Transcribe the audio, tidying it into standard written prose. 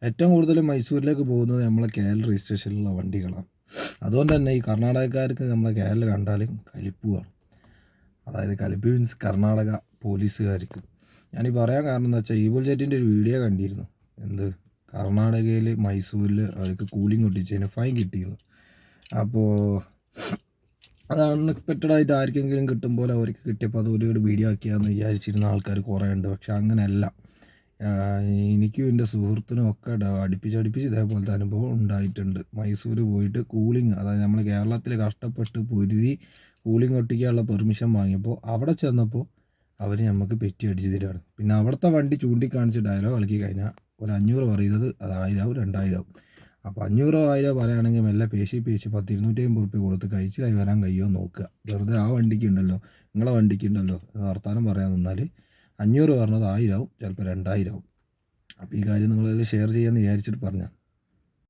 ഏറ്റവും കൂടുതൽ മൈസൂരിലേക്ക് പോകുന്നത് നമ്മളെ KL രജിസ്ട്രേഷനിലുള്ള വണ്ടികളാണ്. അതുകൊണ്ട് തന്നെ ഈ കർണാടകക്കാർക്ക് നമ്മളെ KL കണ്ടാൽ കലിപ്പുവാണ്. അതായത് കലിപ്പ് മീൻസ് കർണാടക പോലീസുകാർക്ക്. ഞാനീ പറയാൻ കാരണം എന്താ വെച്ചാൽ ഈബുൾ ജെറ്റിൻ്റെ ഒരു വീഡിയോ കണ്ടിരുന്നു. എന്ത് കർണാടകയിൽ മൈസൂരിൽ അവർക്ക് കൂലിംഗ് ഒട്ടിച്ചതിന് ഫൈൻ കിട്ടിയിരുന്നു. അപ്പോൾ അത് അൺഎക്സ്പെക്റ്റഡ് ആയിട്ട് ആർക്കെങ്കിലും കിട്ടും പോലെ അവർക്ക് കിട്ടിയപ്പോൾ അത് ഒരു വീഡിയോ ആക്കിയാന്ന് വിചാരിച്ചിരുന്ന ആൾക്കാർ കുറേ ഉണ്ട്. പക്ഷെ അങ്ങനെയല്ല. എനിക്കും എൻ്റെ സുഹൃത്തിനും ഒക്കെ അടുപ്പിച്ച് ഇതേപോലത്തെ അനുഭവം ഉണ്ടായിട്ടുണ്ട്. മൈസൂർ പോയിട്ട് കൂളിംഗ്, അതായത് നമ്മൾ കേരളത്തിൽ കഷ്ടപ്പെട്ട് പൊരുതി കൂളിംഗ് ഒട്ടിക്കാനുള്ള പെർമിഷൻ വാങ്ങിയപ്പോൾ അവിടെ ചെന്നപ്പോൾ അവർ നമുക്ക് പെറ്റി അടിച്ച് തരികയാണ്. പിന്നെ അവിടുത്തെ വണ്ടി ചൂണ്ടിക്കാണിച്ച് ഡയലോഗ് കളിക്കി കഴിഞ്ഞാൽ ഒരു 500 പറയുന്നത് അത് 1000 ആവും 2000 ആവും. അപ്പോൾ 500 1000 പറയുകയാണെങ്കിൽ മെല്ലെ പേശി 250 റുപ്യ കൊടുത്ത് കഴിച്ചിലായി വരാൻ കഴിയുമോ നോക്കുക. വെറുതെ ആ വണ്ടിക്ക് ഉണ്ടല്ലോ, നിങ്ങളെ വണ്ടിക്ക് ഉണ്ടല്ലോ എന്ന് വർത്താനം പറയാൻ നിന്നാൽ 500 പറഞ്ഞത് 1000 ആവും, ചിലപ്പോൾ 2000 ആവും. അപ്പോൾ ഈ കാര്യം നിങ്ങളതിൽ ഷെയർ ചെയ്യാമെന്ന് വിചാരിച്ചിട്ട് പറഞ്ഞാൽ